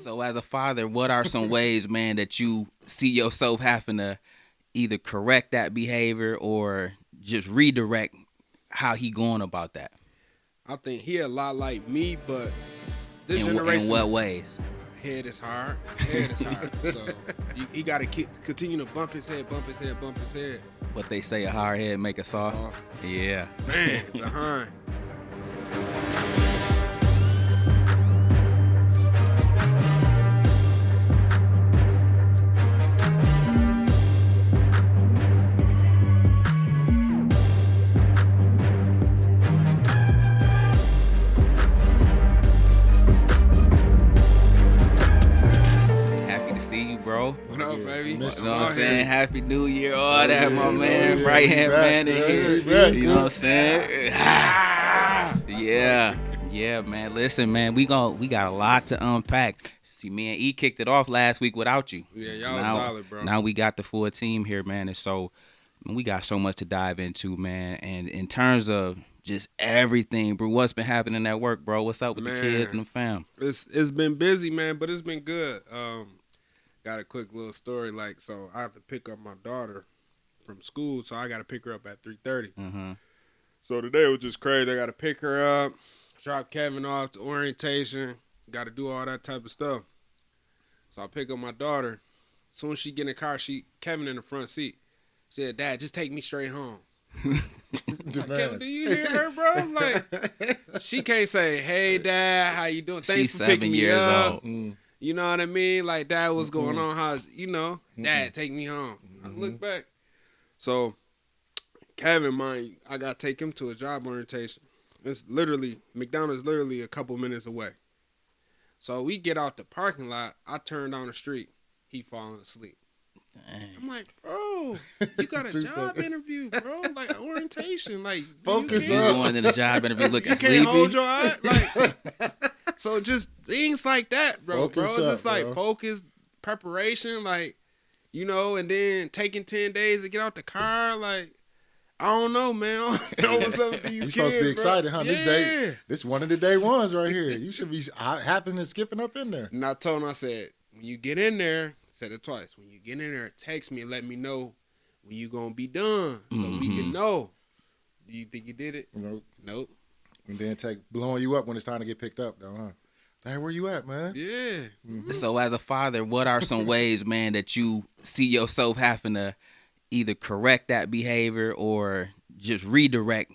So as a father, what are some ways, man, that you see yourself having to either correct that behavior or just redirect how he going about that? I think he a lot like me, but this In generation, what ways? head is hard. Head is hard. So he got to continue to bump his head, bump his head, bump his head. What they say, a hard head make a soft. Yeah. Man, behind. Bro, what up, baby? You know what I'm saying? Happy New Year, all that, my man. Right hand man in here. You know what I'm saying? Yeah, man. Listen, man, we got a lot to unpack. See, me and E kicked it off last week without you. Yeah, y'all was solid, bro. Now we got the full team here, man, and so we got so much to dive into, man. And in terms of just everything, bro, what's been happening at work, bro? What's up with the kids and the fam? It's been busy, man, but it's been good. Got a quick little story, so I have to pick up my daughter from school, so I got to pick her up at 3:30. Mm-hmm. So today was just crazy. I got to pick her up, drop Kevin off to orientation, got to do all that type of stuff. So I pick up my daughter. As soon as she get in the car, Kevin in the front seat. She said, "Dad, just take me straight home." Kevin, do you hear her, bro? Like, she can't say, "Hey, Dad, how you doing? Thanks She's for picking me 7 years up." old. You know what I mean? Like, Dad, what's going on? How's, Dad, take me home. I look back. So, Kevin, I got to take him to a job orientation. McDonald's literally a couple minutes away. So, we get out the parking lot. I turn down the street. He falling asleep. Dang. I'm like, bro, you got a job interview, bro. Like, orientation. Like, focus on. You going in the job interview looking sleepy? You can't hold your eye. Like, so just things like that, bro. Just like focus, preparation, like, and then taking 10 days to get out the car. Like, I don't know, man. I don't know what's up with these kids. You're supposed to be excited, huh? Yeah. This one of the day ones right here. You should be happy and skipping up in there. And I told him, I said, when you get in there, said it twice. When you get in there, text me and let me know when you gonna be done, so we can know. Do you think you did it? Nope. And then blowing you up when it's time to get picked up, though, huh? Hey, where you at, man? Yeah. Mm-hmm. So as a father, what are some ways, man, that you see yourself having to either correct that behavior or just redirect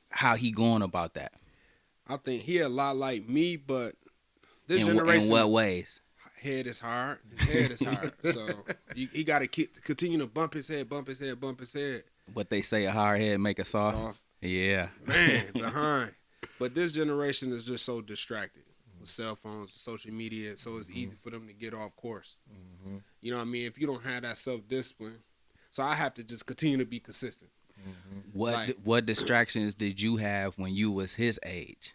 how he going about that? I think he a lot like me, but this generation. In what ways? Head is hard. His head is hard. So he got to continue to bump his head, bump his head, bump his head. What they say, a hard head make a soft. Yeah. Man, behind. But this generation is just so distracted with cell phones, social media, so it's easy for them to get off course. Mm-hmm. You know what I mean? If you don't have that self-discipline, so I have to just continue to be consistent. Mm-hmm. What distractions did you have when you was his age?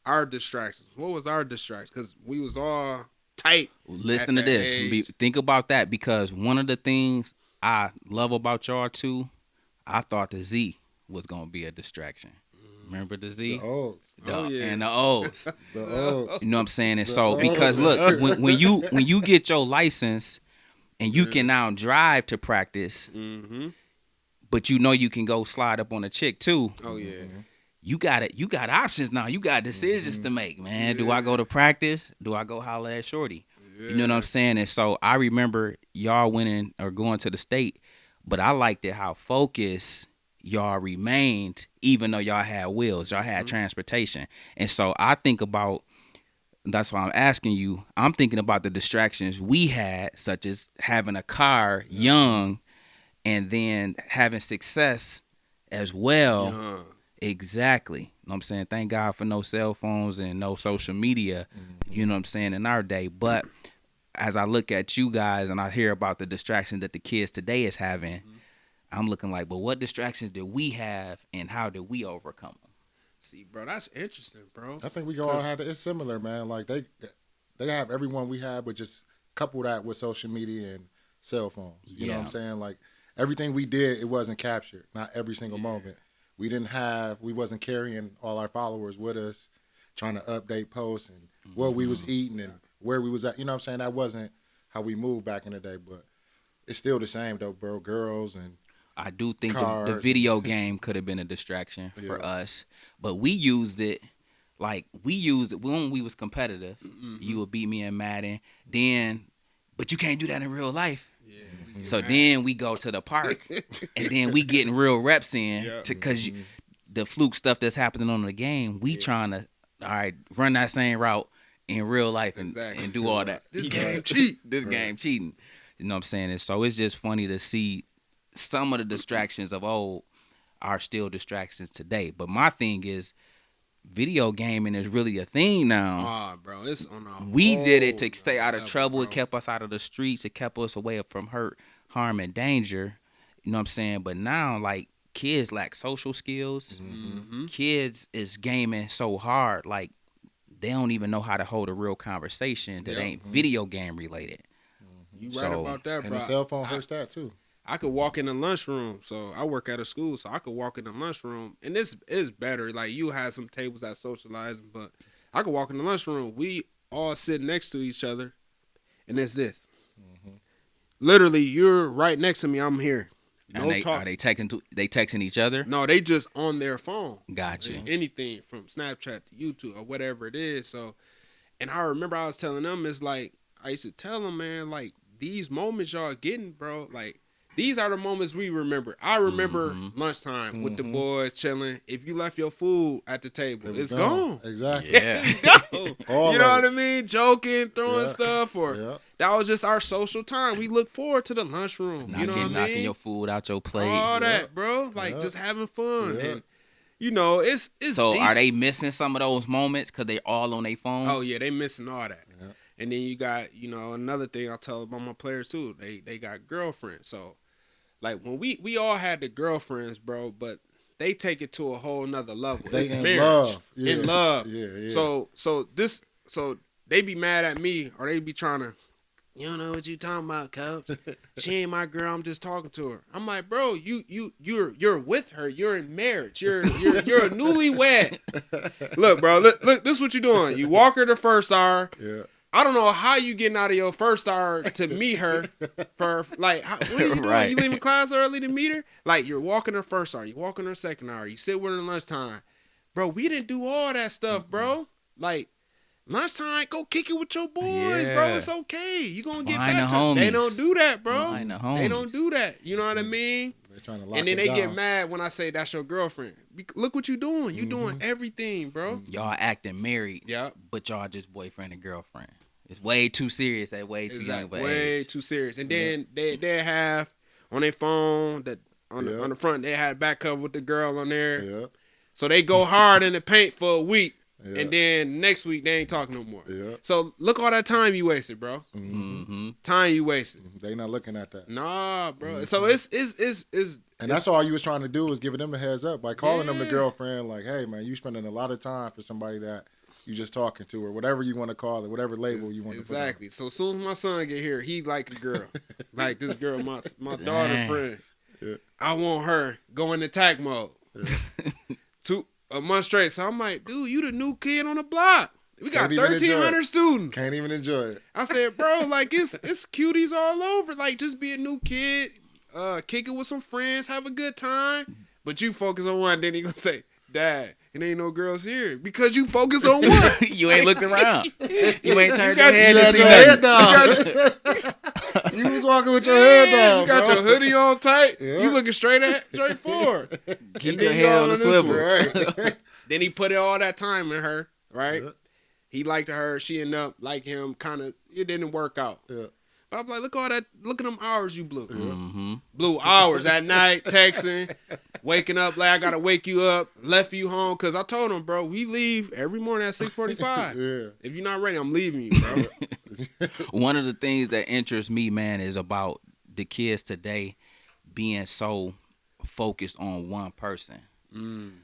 Our distractions. What was our distraction? Because we was all tight. Listen to this. Think about that, because one of the things I love about y'all too, I thought the Z was going to be a distraction. Remember the Z? The O's. And the O's. The O's. You know what I'm saying? And so, because look, when you get your license and you can now drive to practice, but you can go slide up on a chick too. Oh, yeah. You got it. You got options now. You got decisions to make, man. Yeah. Do I go to practice? Do I go holler at shorty? Yeah. You know what I'm saying? And so I remember y'all winning or going to the state, but I liked it how focused y'all remained, even though y'all had wheels, y'all had transportation. And so I think about, that's why I'm asking you, I'm thinking about the distractions we had, such as having a car young and then having success as well. Yeah. Exactly. You know what I'm saying? Thank God for no cell phones and no social media, you know what I'm saying, in our day. But as I look at you guys and I hear about the distractions that the kids today is having, I'm looking like, but what distractions did we have and how did we overcome them? See, bro, that's interesting, bro. I think we all had it's similar, man. Like they have everyone we have, but just couple that with social media and cell phones. You know what I'm saying? Like everything we did, it wasn't captured. Not every single moment. We wasn't carrying all our followers with us, trying to update posts and what we was eating and where we was at. You know what I'm saying? That wasn't how we moved back in the day, but it's still the same though, bro. Girls and I do think the cars. video game could have been a distraction for us, but we used it when we was competitive. You would beat me in Madden, then, but you can't do that in real life. Yeah, So then we go to the park, and then we getting real reps in because the fluke stuff that's happening on the game, we trying to run that same route in real life and do all that. This game cheat. This game cheating. You know what I'm saying? And so it's just funny to see some of the distractions of old are still distractions today. But my thing is, video gaming is really a thing now. Bro, it's on a We did it to stay out of level, trouble. bro. It kept us out of the streets. It kept us away from hurt, harm, and danger. You know what I'm saying? But now, like, kids lack social skills. Kids is gaming so hard, like, they don't even know how to hold a real conversation that ain't video game related. You right about that, bro. And the cell phone hurts that too. I could walk in the lunchroom. So I work at a school, so I could walk in the lunchroom, and this is better. Like, you have some tables that socializing, but I could walk in the lunchroom. We all sit next to each other, and it's this. Literally, you're right next to me. I'm here. No And talk. are they texting each other? No, they just on their phone. Gotcha. Anything from Snapchat to YouTube or whatever it is. So, and I remember I was telling them, it's like, I used to tell them, man, like, these moments y'all getting, bro, like, these are the moments we remember. I remember lunchtime with the boys chilling. If you left your food at the table, it's gone. Exactly. Yeah. It's gone. All You know of what I mean? Joking, throwing stuff, or Yeah. that was just our social time. We look forward to the lunchroom. You know what I mean? Knocking your food out your plate. All that, bro. Like, just having fun. Yeah. And, you know, it's So decent. are they missing some of those moments because they all on their phone? Oh, yeah, they missing all that. Yeah. And then you got, you know, another thing I'll tell about my players, too. They got girlfriends. So, like, when we all had the girlfriends, bro, but they take it to a whole nother level. They It's in marriage. love. Yeah. In love. Yeah. So they be mad at me, or they be trying to, you don't know what you talking about, coach. She ain't my girl. I'm just talking to her. I'm like, bro, you're with her. You're in marriage. You're a newlywed. Look, bro. Look. This is what you're doing. You walk her the first hour. Yeah. I don't know how you getting out of your first hour to meet her for, like, what are you doing? Right. You leaving class early to meet her? Like, you're walking her first hour. You walking her second hour. You sit with her lunchtime. Bro, we didn't do all that stuff, bro. Like, lunchtime, go kick it with your boys, bro. It's okay. You gonna get Find back the to homies. They don't do that, bro. Find the They homies. don't do that. You know what I mean? They're trying to lock And then it they down. get mad when I say that's your girlfriend. Look what you doing. You doing everything, bro. Y'all acting married, but y'all just boyfriend and girlfriend. It's way too serious at way too young of an Way age. too serious. And then they have on their phone that on the front they had a back cover with the girl on there. Yeah. So they go hard in the paint for a week. Yeah. And then next week they ain't talking no more. Yeah. So look all that time you wasted, bro. Time you wasted. They not looking at that. Nah, bro. So it's And that's all you was trying to do was giving them a heads up by calling them the girlfriend. Like, hey, man, you spending a lot of time for somebody that you just talking to, or whatever you want to call it, whatever label you want to put on. exactly. So as soon as my son get here, he like a girl, like this girl, my daughter friend. Yeah. I want her go in attack mode. A month straight. So I'm like, dude, you the new kid on the block. We got Can't even enjoy 1,300 it. students. Can't even enjoy it. I said, bro, like it's cuties all over. Like, just be a new kid, kick it with some friends, have a good time. But you focus on one, then he gonna say, Dad, it ain't no girls here because you focus on one. You ain't looked around. You ain't turned got- your head You to had see your nothing. head down. You was walking with your head down, You got bro. your hoodie on tight. Yeah. You looking straight forward. Keep And your then head go on the this swivel. one. Right. Then he put all that time in her, right? Yeah. He liked her. She ended up liking him. Kind of, it didn't work out. Yeah. But I'm like, look at them hours you blew. Mm-hmm. Blew hours at night, texting, waking up like I gotta wake you up, left you home. Cause I told him, bro, we leave every morning at 6:45. Yeah. If you're not ready, I'm leaving you, bro. One of the things that interests me, man, is about the kids today being so focused on one person.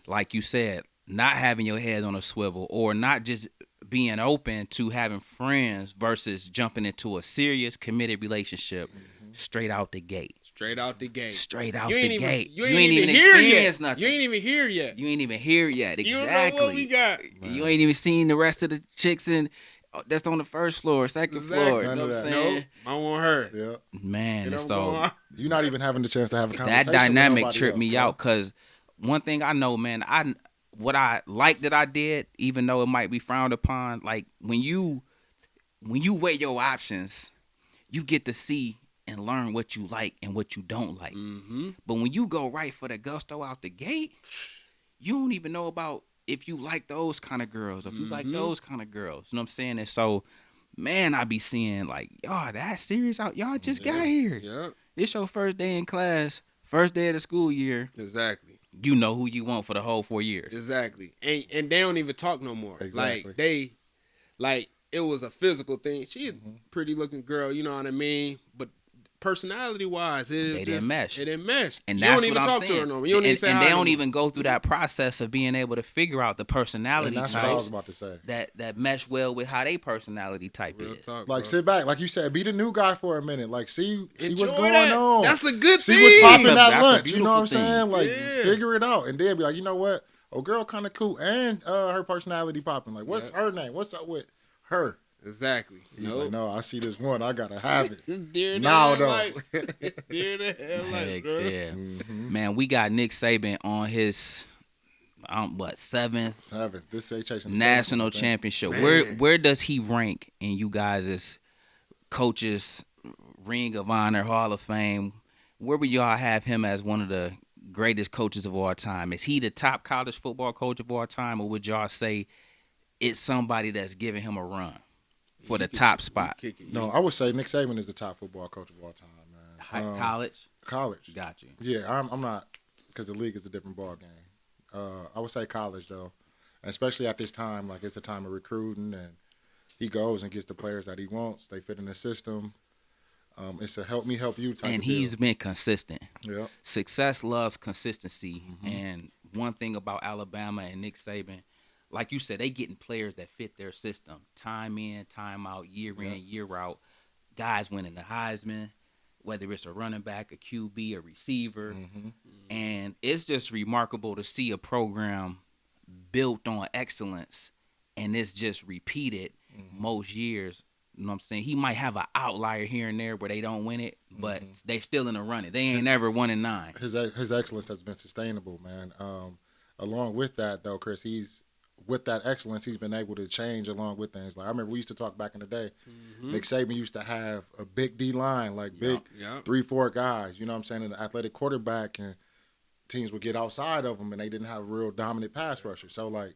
Like you said, not having your head on a swivel, or not just being open to having friends versus jumping into a serious committed relationship straight out the gate. Straight out the gate. Straight out You the ain't gate. You ain't even here experienced yet. nothing. You ain't even here yet. You ain't even here yet. You Exactly. don't know what we got. You ain't even seen the rest of the chicks and that's on the first floor, second Exactly. floor. You None know of what I'm that. saying? Nope, I want her. Yeah. Man, And and I'm so going, You're not even having the chance to have a conversation. that with dynamic nobody tripped else, me bro. out because one thing I know, man, what I like that I did, even though it might be frowned upon, like when you weigh your options, you get to see and learn what you like and what you don't like. mm-hmm. But when you go right for the gusto out the gate, you don't even know about if you like those kind of girls, or if you like those kind of girls. You know what I'm saying? And so, man, I be seeing like, y'all that serious out. Y'all just got here. Yeah, It's your first day in class, first day of the school year. exactly. You know who you want for the whole 4 years. Exactly. And they don't even talk no more. Exactly. Like it was a physical thing. She a pretty looking girl, you know what I mean? But personality wise, They didn't mesh. It didn't mesh. And you that's don't even what I'm talk saying. to her no more. You don't even say and hi they no don't more. even go through that process of being able to figure out the And personality that's what I was types about to say. that mesh well with how they personality type Real is. talk, Like bro. sit back, like you said, be the new guy for a minute. Like see Enjoy what's going that. on. That's a good See thing. what's popping That's at a lunch. You know what I'm beautiful saying? Like Yeah. figure it out, and then be like, you know what? Oh, girl, kind of cool, and her personality popping. Like, what's her name? What's up with her? Exactly. He's Nope. like, no, I see this one. I gotta have it. Deer in the Now, though. headlights. Deer in the headlights, Heck, bro. yeah. Mm-hmm. Man, we got Nick Saban on his seventh 7. This they chasing the national 7th, I think. championship. Man. Where does he rank in you guys' coaches Ring of Honor Hall of Fame? Where would y'all have him as one of the greatest coaches of all time? Is he the top college football coach of all time, or would y'all say it's somebody that's giving him a run for the top spot? No, I would say Nick Saban is the top football coach of all time, man. College? College. Got you. Yeah, I'm not, because the league is a different ball game. I would say college though, especially at this time. Like it's a time of recruiting, and he goes and gets the players that he wants. They fit in the system. It's a help me help you type. And of deal. he's been consistent. Yeah. Success loves consistency. And one thing about Alabama and Nick Saban, like you said, they getting players that fit their system. Time in, time out, year in, year out. Guys winning the Heisman, whether it's a running back, a QB, a receiver. And it's just remarkable to see a program built on excellence, and it's just repeated most years. You know what I'm saying? He might have an outlier here and there where they don't win it, but they still in the running. They ain't never 1-9. His excellence has been sustainable, man. Along with that, though, Chris, with that excellence, he's been able to change along with things. Like I remember we used to talk back in the day. Nick Saban used to have a big D line, like big 3-4 guys. You know what I'm saying? An athletic quarterback, and teams would get outside of him, and they didn't have a real dominant pass rusher. So like,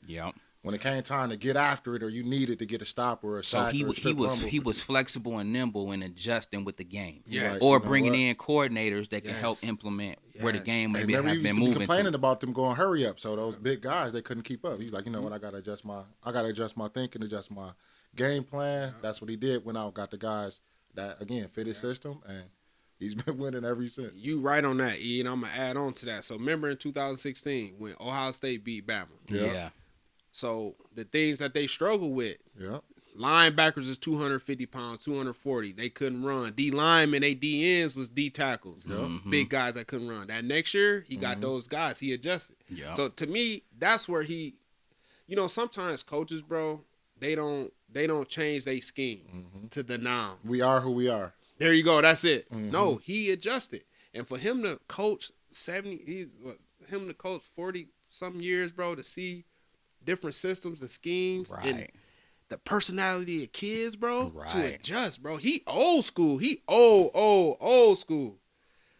when it came time to get after it, or you needed to get a stop or a So sack or a strip rumble, he was flexible and nimble and adjusting with the game, Yes. or You know bringing what? in coordinators that can help implement where the game and maybe remember, have he been used to be moving complaining to. about them going hurry up. So those big guys, they couldn't keep up. He's like, you know what? I gotta adjust my thinking, adjust my game plan. That's what he did. Went out, got the guys that again fit his system, and he's been winning ever since. You right on that, E, and I'm gonna add on to that. So remember in 2016 when Ohio State beat Bama. Yeah. So the things that they struggle with, Yeah. linebackers is 250 pounds, 240. They couldn't run. D linemen, they D ends was D tackles. Big guys that couldn't run. That next year, he got those guys. He adjusted. Yeah. So to me, that's where he, sometimes coaches, bro, they don't change their scheme to the now. We are who we are. There you go. That's it. No, he adjusted. And for him to coach 40 some years, bro, to see different systems and schemes and the personality of kids, bro, to adjust, bro. He old school. He old school.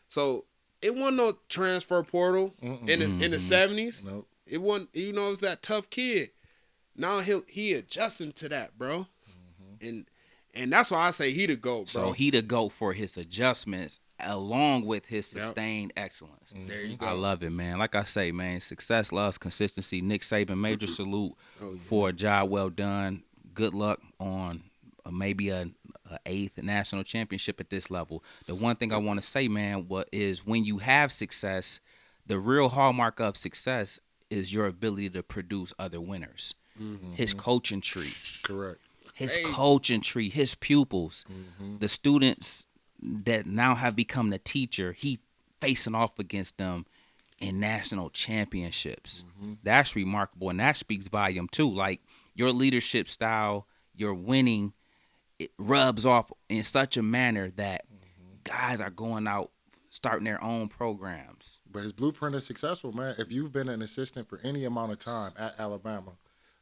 So it wasn't no transfer portal in the 70s. Nope. It wasn't, it was that tough kid. Now he adjusting to that, bro. And that's why I say he the GOAT, bro. So he the GOAT for his adjustments along with his sustained excellence. There you go. I love it, man. Like I say, man, success loves consistency. Nick Saban, major salute for a job well done. Good luck on maybe a 8th national championship at this level. The one thing I want to say, man, is when you have success, the real hallmark of success is your ability to produce other winners. His coaching tree. Correct. His coaching tree, his pupils, the students that now have become the teacher, he facing off against them in national championships. That's remarkable, and that speaks volume too. Like your leadership style, your winning, it rubs off in such a manner that guys are going out starting their own programs. But his blueprint is successful, man. If you've been an assistant for any amount of time at Alabama,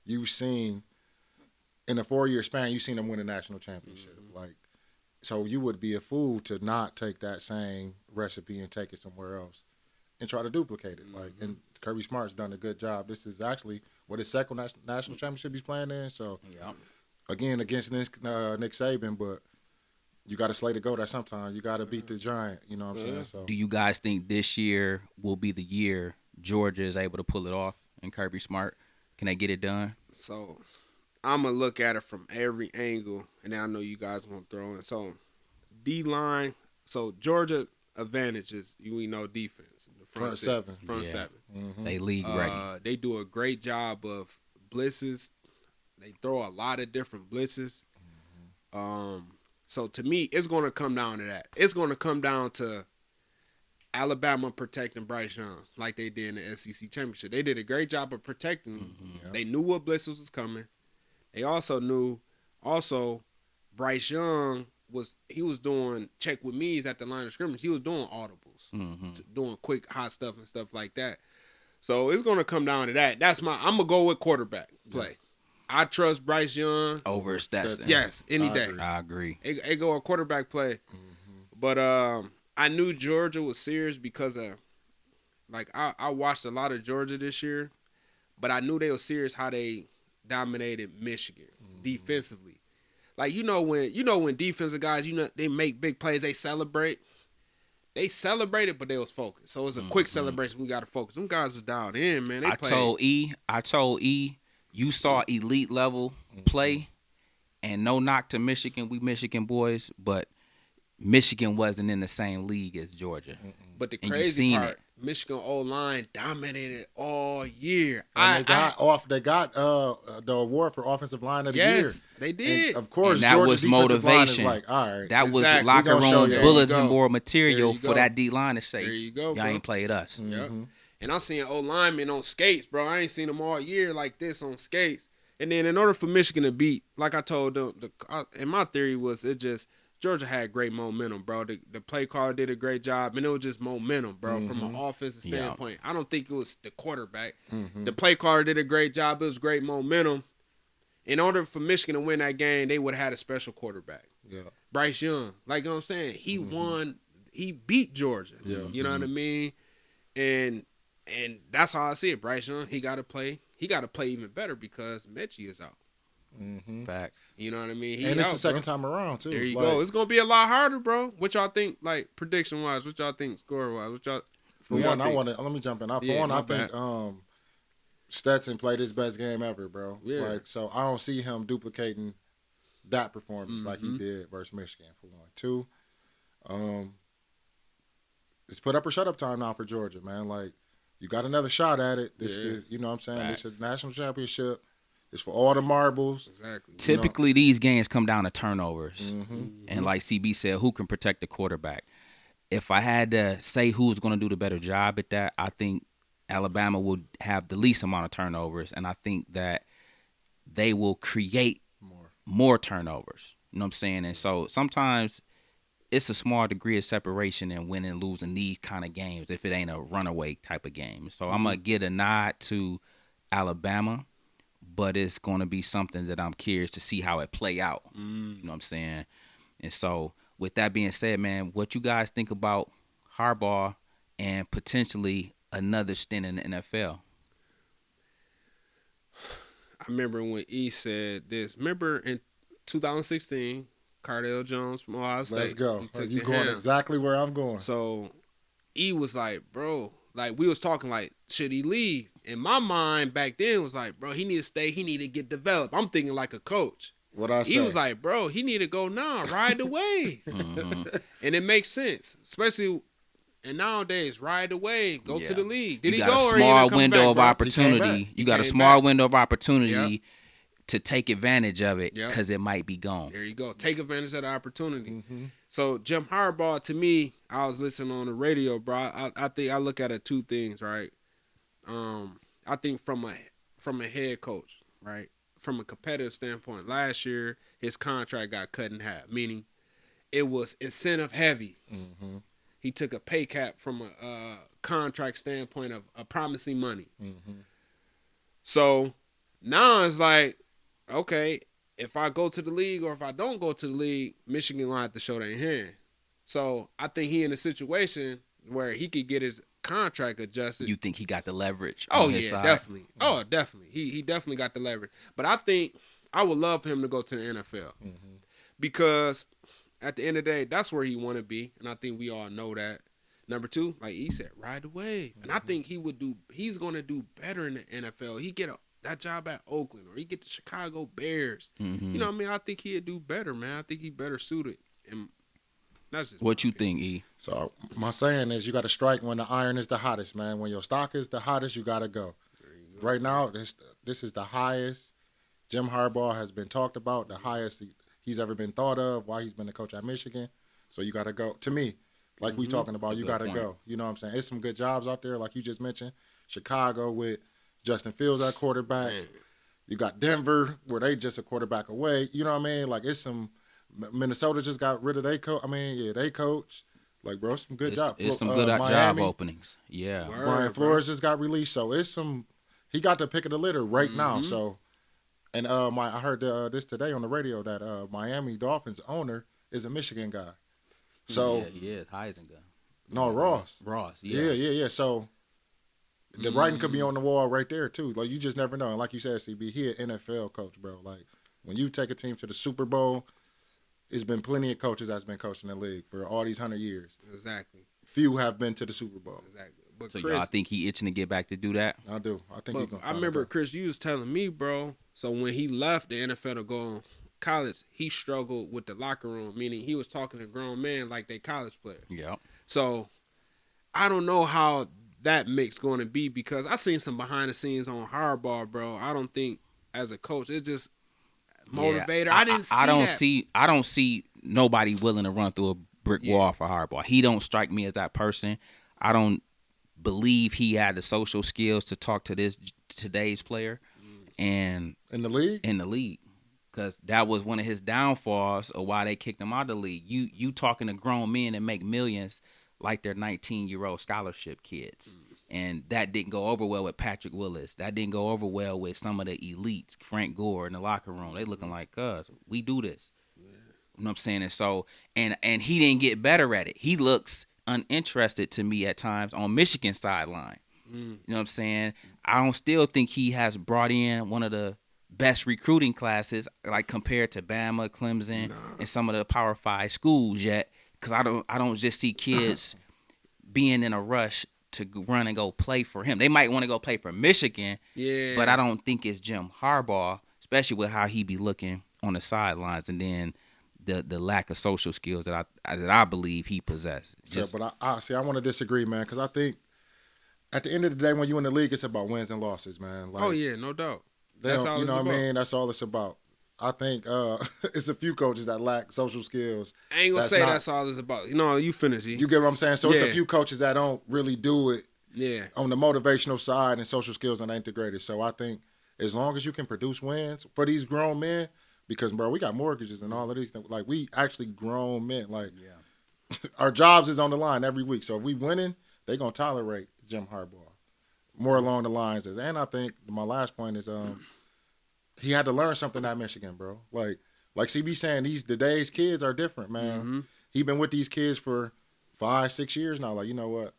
you've seen in a 4-year span, you've seen them win a national championship. Like, so you would be a fool to not take that same recipe and take it somewhere else and try to duplicate it. Like, and Kirby Smart's done a good job. This is actually his second national championship he's playing in. So, again, against Nick Saban, but you got to slay the goat at sometimes. You got to beat the giant. You know what I'm saying? So, do you guys think this year will be the year Georgia is able to pull it off and Kirby Smart? Can they get it done? So, I'm going to look at it from every angle, and then I know you guys won't throw in. So, D-line. So, Georgia advantages, we know defense. The front seven. They league ready. They do a great job of blitzes. They throw a lot of different blitzes. So to me, it's going to come down to that. It's going to come down to Alabama protecting Bryce Young like they did in the SEC championship. They did a great job of protecting him. They knew what blitzes was coming. They also knew, Bryce Young was doing check with me's at the line of scrimmage. He was doing audibles, doing quick hot stuff and stuff like that. So it's going to come down to that. I'm going to go with quarterback play. I trust Bryce Young over Stetson. Yes, any day. I agree. It go a quarterback play. But I knew Georgia was serious because of, like, I watched a lot of Georgia this year, but I knew they were serious how they dominated Michigan defensively. Like, when defensive guys, they make big plays, they celebrate. They celebrated, but they was focused. So it was a quick celebration. We got to focus. Them guys was dialed in, man. I told E, you saw elite level play, and no knock to Michigan. We Michigan boys, but Michigan wasn't in the same league as Georgia. But the crazy part, Michigan O-line dominated all year. And they got the award for offensive line of the year. Yes, they did. And of course, and that Georgia's was motivation. Like, all right, that was locker room bulletin board material for that D line to say, there you go, y'all ain't played us. Yep. And I'm seeing O-linemen on skates, bro. I ain't seen them all year like this on skates. And then in order for Michigan to beat, like I told them, and my theory was Georgia had great momentum, bro. The play caller did a great job, and it was just momentum, bro, from an offensive standpoint. I don't think it was the quarterback. The play caller did a great job. It was great momentum. In order for Michigan to win that game, they would have had a special quarterback. Yeah. Bryce Young. Like you know what I'm saying? He won. He beat Georgia. Yeah. You know what I mean? And that's how I see it. Bryce Young, he got to play. He got to play even better because Mich is out. Facts. You know what I mean? And it's the second time around, too. There you go. It's going to be a lot harder, bro. What y'all think, like, prediction-wise? What y'all think score-wise? For one, let me jump in. I think Stetson played his best game ever, bro. Yeah. Like, so I don't see him duplicating that performance like he did versus Michigan, for one. Two, it's put up or shut up time now for Georgia, man. Like, you got another shot at it. You know what I'm saying? This is national championship. It's for all the marbles. Exactly. Typically, these games come down to turnovers. And like CB said, who can protect the quarterback? If I had to say who's going to do the better job at that, I think Alabama would have the least amount of turnovers. And I think that they will create more turnovers. You know what I'm saying? And so sometimes it's a small degree of separation in winning and losing these kind of games if it ain't a runaway type of game. So I'm going to get a nod to Alabama, but it's going to be something that I'm curious to see how it play out. You know what I'm saying? And so with that being said, man, what you guys think about Harbaugh and potentially another stint in the NFL? I remember when E said this. Remember in 2016, Cardale Jones from Ohio State. Let's go. You going exactly where I'm going. So E was like, bro, like we was talking like, should he leave? In my mind back then was like, bro, he need to stay. He need to get developed. I'm thinking like a coach. What I say? He was like, bro, he need to go now. Ride the wave. And it makes sense, especially and nowadays, ride the wave. Go to the league. Did he go or he small come window back, of opportunity. You got a small window of opportunity to take advantage of it because it might be gone. There you go. Take advantage of the opportunity. So Jim Harbaugh, to me, I was listening on the radio, bro. I think I look at it two things, right? I think from a head coach, right? from a competitive standpoint, last year his contract got cut in half, meaning it was incentive heavy. Mm-hmm. He took a pay cap from a contract standpoint of promising money. Mm-hmm. So now it's like, okay, if I go to the league or if I don't go to the league, Michigan gonna have to show their hand. So I think he in a situation where he could get his contract adjusted. You think he got the leverage? Oh on his yeah, side? definitely. Oh, definitely. He definitely got the leverage. But I think I would love for him to go to the NFL because at the end of the day, that's where he want to be, and I think we all know that. Number two, like he said, ride the wave, and I think he's going to do better in the NFL. He get that job at Oakland, or he get the Chicago Bears. Mm-hmm. You know what I mean? I think he'd do better, man. I think he better suited. And that's just What you think, E? So my saying is, you got to strike when the iron is the hottest, man. When your stock is the hottest, you got to go. Right now, this is the highest Jim Harbaugh has been talked about, the highest he's ever been thought of, why he's been the coach at Michigan. So you got to go. To me, like we talking about, you got to go. You know what I'm saying? It's some good jobs out there, like you just mentioned. Chicago with Justin Fields at quarterback. Man. You got Denver, where they just a quarterback away. You know what I mean? Like, it's some – Minnesota just got rid of their coach. I mean, yeah, they coach. Like, bro, some good job. It's some good job openings. Yeah. Brian Flores just got released. So it's some – he got the pick of the litter right now. So – and I heard this today on the radio that Miami Dolphins owner is a Michigan guy. So yeah, he is Heisinger. No, Ross. Yeah. Yeah. So the writing could be on the wall right there too. Like, you just never know. And like you said, CB, he an NFL coach, bro. Like, when you take a team to the Super Bowl, there's been plenty of coaches that's been coaching the league for all these 100 years. Exactly. Few have been to the Super Bowl. Exactly. But So Chris, y'all think he itching to get back to do that? I do. I think he's gonna. I remember, Chris, you was telling me, bro. So when he left the NFL to go on college, he struggled with the locker room, meaning he was talking to grown men like they college players. Yeah. So I don't know how that mix going to be because I seen some behind the scenes on Harbaugh, bro. I don't think as a coach, it's just motivator. Yeah, I didn't see I don't see nobody willing to run through a brick wall for Harbaugh. He don't strike me as that person. I don't believe he had the social skills to talk to today's player and in the league. Because that was one of his downfalls of why they kicked him out of the league. You talking to grown men that make millions like they're 19-year-old scholarship kids. And that didn't go over well with Patrick Willis. That didn't go over well with some of the elites, Frank Gore in the locker room. They looking like, cuz, we do this. Yeah. You know what I'm saying? And so, and he didn't get better at it. He looks uninterested to me at times on Michigan's sideline. You know what I'm saying? I don't still think he has brought in one of the best recruiting classes, like compared to Bama, Clemson, and some of the Power 5 schools yet. Because I don't just see kids being in a rush to run and go play for him. They might want to go play for Michigan, but I don't think it's Jim Harbaugh, especially with how he be looking on the sidelines, and then the lack of social skills that I believe he possesses. But I want to disagree, man, because I think at the end of the day, when you in the league, it's about wins and losses, man. Like, oh yeah, no doubt. That's all. You know what I mean? That's all it's about. I think it's a few coaches that lack social skills. I ain't gonna say that's all it's about. You know, you finish. You get what I'm saying? So it's a few coaches that don't really do it on the motivational side and social skills and integrated. So I think as long as you can produce wins for these grown men, because, bro, we got mortgages and all of these things. Like, we actually grown men. Like, our jobs is on the line every week. So if we winning, they going to tolerate Jim Harbaugh. More along the lines as, and I think my last point is he had to learn something at Michigan, bro. Like CB saying, today's kids are different, man. He been with these kids for 5-6 years now. Like, you know what?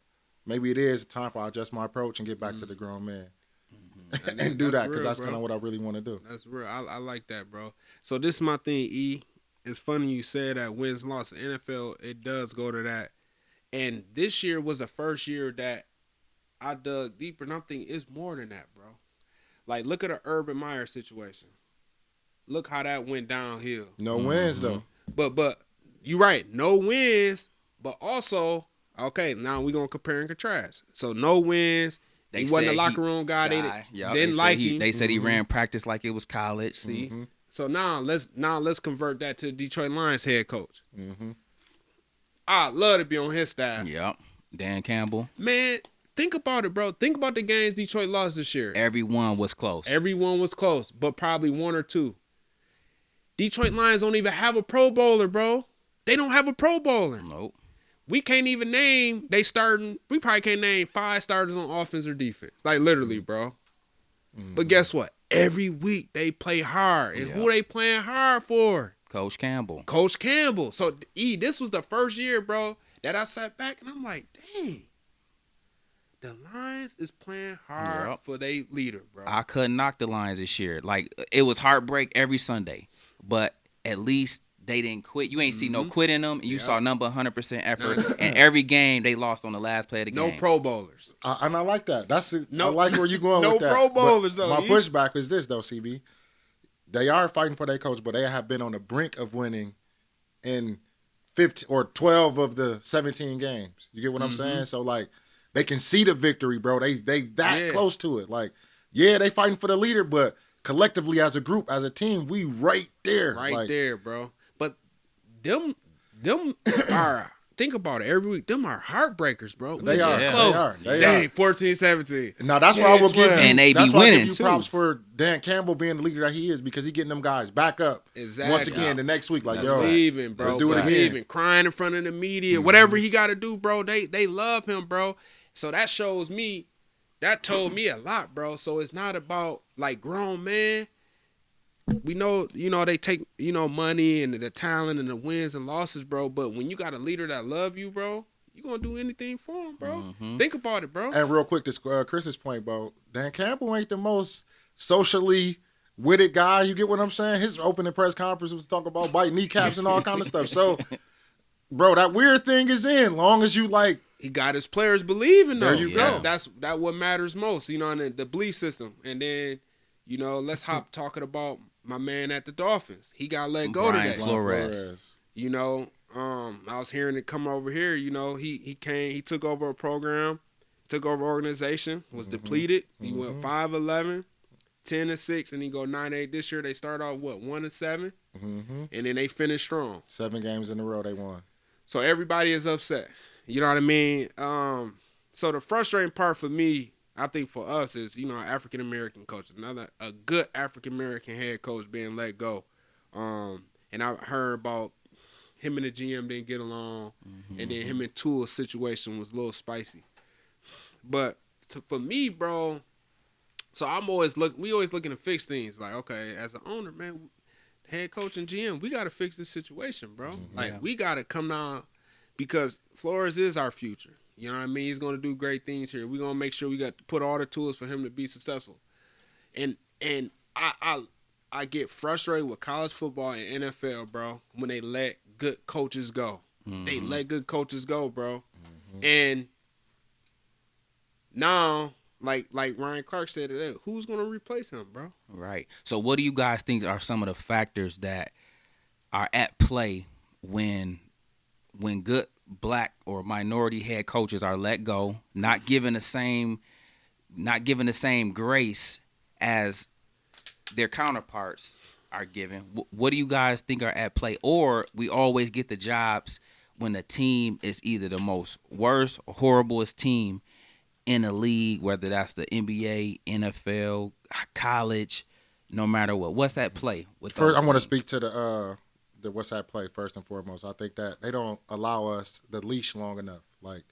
Maybe it is time for I adjust my approach and get back to the grown man. And do that, because that's kind of what I really want to do. That's real. I like that, bro. So this is my thing, E. It's funny you said that wins, loss. NFL, it does go to that. And this year was the first year that I dug deeper, and I'm thinking it's more than that, bro. Like, look at the Urban Meyer situation. Look how that went downhill. No wins, though. But you're right. No wins, but also, okay, now we're going to compare and contrast. So no wins. He wasn't a locker room guy. They didn't like him. They said he ran practice like it was college. See? So now let's convert that to Detroit Lions head coach. I'd love to be on his staff. Yep. Dan Campbell. Man, think about it, bro. Think about the games Detroit lost this year. Everyone was close. Everyone was close, but probably one or two. Detroit Lions don't even have a Pro Bowler, bro. They don't have a Pro Bowler. Nope. We can't even name we probably can't name 5 starters on offense or defense. Like, literally, bro. But guess what? Every week they play hard. And who they playing hard for? Coach Campbell. So, this was the first year, bro, that I sat back and I'm like, dang. The Lions is playing hard for their leader, bro. I couldn't knock the Lions this year. Like, it was heartbreak every Sunday. But at least they didn't quit. You ain't see no quit in them. And you saw number 100% effort. And every game they lost on the last play of the game. No Pro Bowlers. And I like that. I like where you going with that. No Pro Bowlers, though. My pushback is this, though, CB. They are fighting for their coach, but they have been on the brink of winning in 15 or 12 of the 17 games. You get what I'm saying? So, like, they can see the victory, bro. They that close to it. Like, yeah, they fighting for the leader, but collectively as a group, as a team, we right there. Right there, bro. But them are, think about it, every week, them are heartbreakers, bro. They are. Close. They Dang, are. 14-17. Now, that's why I will give you. And they be that's why I winning, give you too. props for Dan Campbell being the leader that he is, because he getting them guys back up once again the next week. Like, yo, leaving, bro. let's do it again. Leaving, crying in front of the media, whatever he got to do, bro. They love him, bro. So that shows me, that told me a lot, bro. So it's not about, like, grown man. We know, they take, money and the talent and the wins and losses, bro. But when you got a leader that love you, bro, you gonna do anything for him, bro. Think about it, bro. And real quick, this Chris's point, bro. Dan Campbell ain't the most socially witted guy. You get what I'm saying? His opening press conference was talking about biting kneecaps and all kind of stuff. So, bro, that weird thing is in. Long as you, like, he got his players believing, though. There you go. That's what matters most, in the belief system. And then, let's hop talking about my man at the Dolphins. He got let go today. Flores. I was hearing it come over here. He took over a program, took over an organization, was depleted. He went 5-11, 10-6, and he go 9-8 this year. They start off 1-7, and then they finish strong. 7 games in a row they won. So everybody is upset. You know what I mean? So the frustrating part for me, I think for us, is African American coach, a good African American head coach being let go. And I heard about him and the GM didn't get along, and then him and Tua's situation was a little spicy. But for me, bro, so we always looking to fix things. Like, okay, as an owner, man, head coach and GM, we got to fix this situation, bro. Like, we got to come down, because Flores is our future. You know what I mean? He's going to do great things here. We're going to make sure we got to put all the tools for him to be successful. And I get frustrated with college football and NFL, bro, when they let good coaches go. They let good coaches go, bro. And now, like Ryan Clark said today, who's going to replace him, bro? Right. So what do you guys think are some of the factors that are at play when good black or minority head coaches are let go, not given the same grace as their counterparts are given? What do you guys think are at play? Or we always get the jobs when the team is either the most worst or horriblest team in the league, whether that's the NBA, NFL, college, no matter what. What's at play with First, I want to things? speak to the what's at play first and foremost. I think that they don't allow us the leash long enough. Like,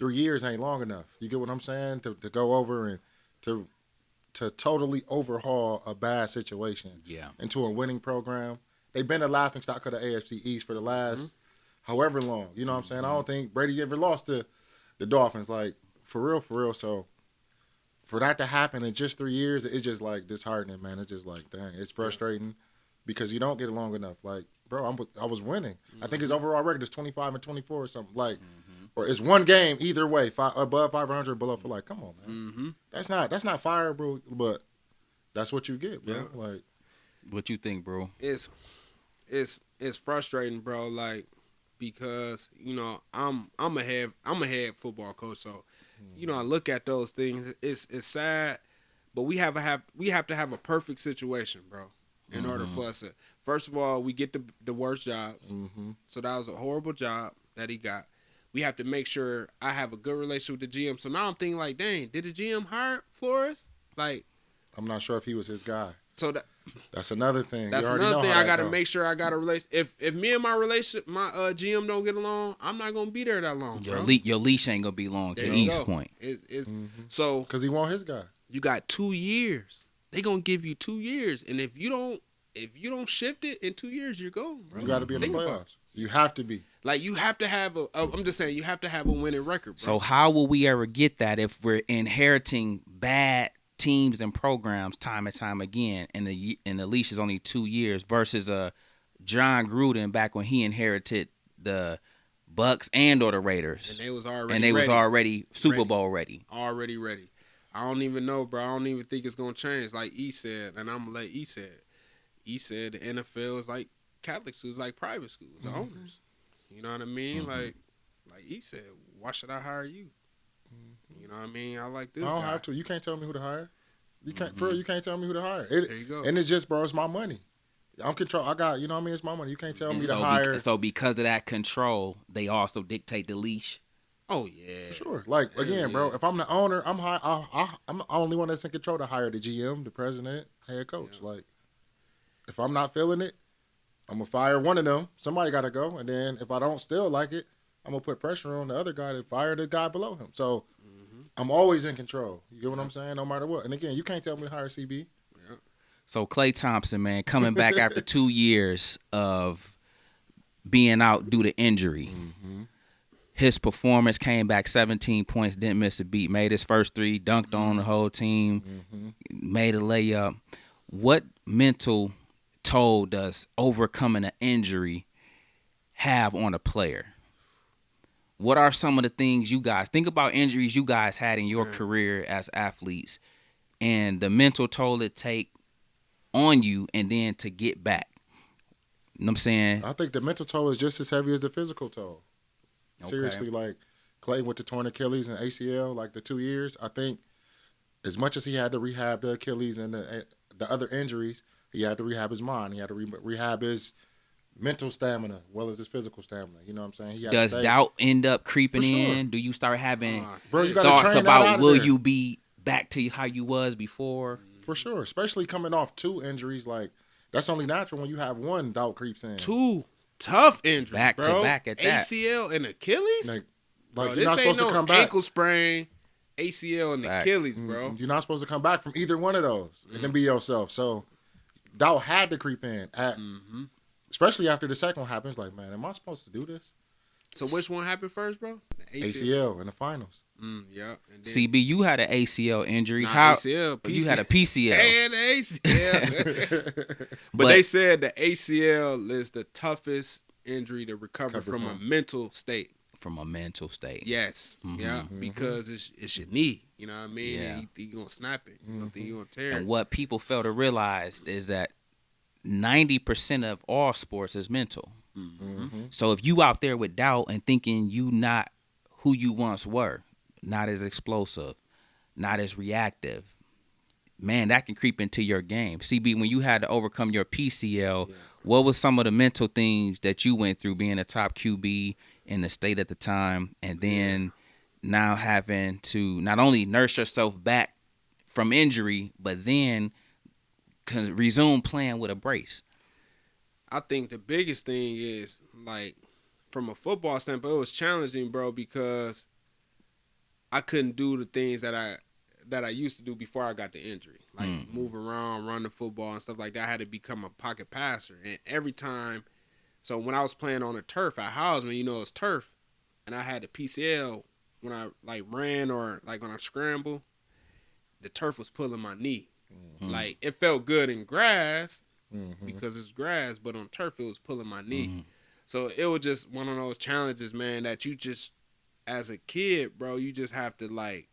3 years ain't long enough. You get what I'm saying? To go over and to totally overhaul a bad situation into a winning program. They've been a laughing stock of the AFC East for the last however long. You know what I'm saying? I don't think Brady ever lost to the Dolphins. Like, for real. So for that to happen in just 3 years, it's just like disheartening, man. It's just like, dang, it's frustrating because you don't get long enough. Like, bro, I was winning. I think his overall record is 25-24 or something. Like, or it's one game either way, above 500, below. For, like, come on, man. That's not fire, bro. But that's what you get, bro. Yeah. Like, What you think, bro? It's frustrating, bro. Like, because I'm a head football coach, so I look at those things. It's sad, but we have to have a perfect situation, bro, in order for us to. First of all, we get the worst jobs. So that was a horrible job that he got. we have to make sure I have a good relationship with the GM. So now I'm thinking like, dang, did the GM hire Flores? Like, I'm not sure if he was his guy. so That's another thing. that's You already another know thing. how I that got to go. make sure I got a relation. If me and my relationship, my GM don't get along, I'm not gonna be there that long, bro. Your leash ain't gonna be long. There To you East go. point. It's so Because he want his guy. you got 2 years. They gonna give you 2 years, and if you don't shift it in 2 years, you're gone, bro. You got to be in the Think about it. playoffs. You have to be. Like you have to have I'm just saying you have to have a winning record, bro. So how will we ever get that if we're inheriting bad teams and programs time and time again, and the leash is only 2 years versus John Gruden back when he inherited the Bucks and or the Raiders, and they was already and they was ready. already Super Bowl ready. Already ready. I don't even know, bro. I don't even think it's gonna change. Like E said, and I'm gonna let E said. E said the NFL is like Catholic schools, like private schools, the owners. You know what I mean? Like E said, why should I hire you? You know what I mean? I like this. I don't guy. have to. You can't tell me who to hire. You can't. For real, you can't tell me who to hire. There you go. And it's just, bro. It's my money. I'm control. I got. You know what I mean? It's my money. You can't tell And me to so hire. so because of that control, they also dictate the leash. Oh yeah. For sure. Like again, bro. Yeah. If I'm the owner, I'm I'm the only one that's in control to hire the GM, the president, head coach. Yeah. Like, if I'm not feeling it, I'm gonna fire one of them. Somebody got to go. And then if I don't still like it, I'm gonna put pressure on the other guy to fire the guy below him. So I'm always in control. You get what I'm saying? No matter what. And again, you can't tell me to hire CB. So Klay Thompson, man, coming back after 2 years of being out due to injury. His performance came back 17 points, didn't miss a beat, made his first three, dunked on the whole team, made a layup. What mental toll does overcoming an injury have on a player? What are some of the things you guys think about injuries you guys had in your career as athletes and the mental toll it take on you and then to get back? You know what I'm saying? I think the mental toll is just as heavy as the physical toll. Okay. Seriously, like Clay with the torn Achilles and ACL, like the 2 years, I think as much as he had to rehab the Achilles and the other injuries, he had to rehab his mind. He had to rehab his mental stamina as well as his physical stamina. You know what I'm saying? He had Does to stay. doubt end up creeping For sure. in? Do you start having Bro, you gotta thoughts train that about out of will there. you be back to how you was before? For sure, especially coming off 2 injuries, like that's only natural when you have one doubt creeps in. 2 tough injuries, Back to bro. back at that. ACL and Achilles. Like Bro, you're this not ain't supposed no to come back. ankle sprain, ACL and Facts. Achilles, bro. You're not supposed to come back from either one of those and then be yourself. So doubt had to creep in, especially after the second one happens. Like, man, am I supposed to do this? So which one happened first, bro? The ACL in the finals. Yeah. And then, CB, you had an ACL injury. Nah, How ACL, you had a PCL? and the ACL. but they said the ACL is the toughest injury to recover from a mental state. From a mental state. Yes. Yeah. Because it's your knee. You know what I mean? Yeah. And you think you're going to snap it. You don't think you're going to tear it. And what people fail to realize is that 90% of all sports is mental. So if you out there with doubt and thinking you not who you once were, not as explosive, not as reactive, man, that can creep into your game. CB, when you had to overcome your PCL, what was some of the mental things that you went through being a top QB in the state at the time, and then now having to not only nurse yourself back from injury, but then resume playing with a brace? I think the biggest thing is, like, from a football standpoint, it was challenging, bro, because I couldn't do the things that I used to do before I got the injury. Like, move around, run the football and stuff like that. I had to become a pocket passer. And every time, so when I was playing on the turf at Hausman, you know, it's turf, and I had the PCL when I, like, ran or, like, when I scrambled, the turf was pulling my knee. Like, it felt good in grass, because it's grass, but on turf it was pulling my knee. So it was just one of those challenges, man, that you just, as a kid, bro, you just have to, like,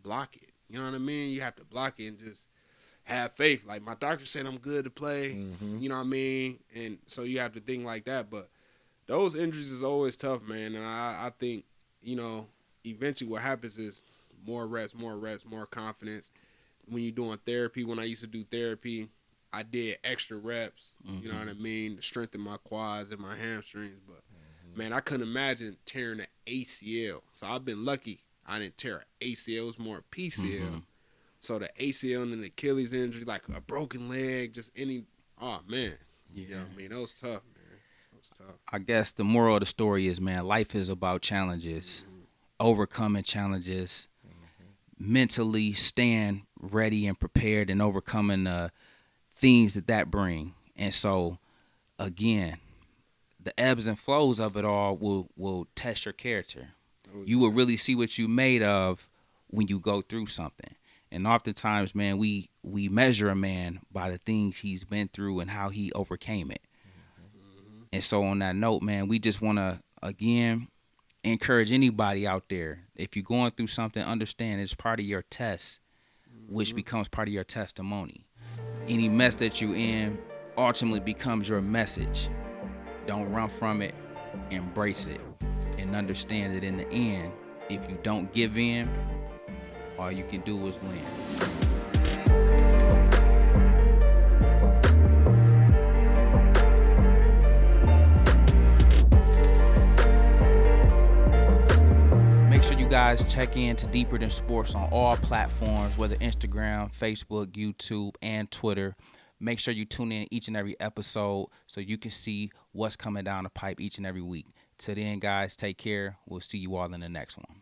block it. You know what I mean? You have to block it and just have faith. Like, my doctor said I'm good to play. You know what I mean? And so you have to think like that. But those injuries is always tough, man. And I think, you know, eventually what happens is more reps, more confidence. When you're doing therapy, when I used to do therapy, I did extra reps, you know what I mean, to strengthen my quads and my hamstrings. But, man, I couldn't imagine tearing an ACL. So I've been lucky. I didn't tear an ACL. It was more a PCL. Mm-hmm. So the ACL and the Achilles injury, like a broken leg, just any. Oh man, Yeah. you know what I mean, that was tough, man. That was tough. I guess the moral of the story is, man, life is about challenges, overcoming challenges, mentally staying ready and prepared, and overcoming the things that bring. And so, again, the ebbs and flows of it all will test your character. You will really see what you made of when you go through something. And oftentimes, man, we measure a man by the things he's been through and how he overcame it. And so on that note, man, we just want to, again, encourage anybody out there. If you're going through something, understand it's part of your test, which becomes part of your testimony. Any mess that you're in ultimately becomes your message. Don't run from it. Embrace it. And understand that in the end, if you don't give in, all you can do is win. Make sure you guys check in to Deeper Than Sports on all platforms, whether Instagram, Facebook, YouTube, and Twitter. Make sure you tune in each and every episode so you can see what's coming down the pipe each and every week. Till then, guys, take care. We'll see you all in the next one.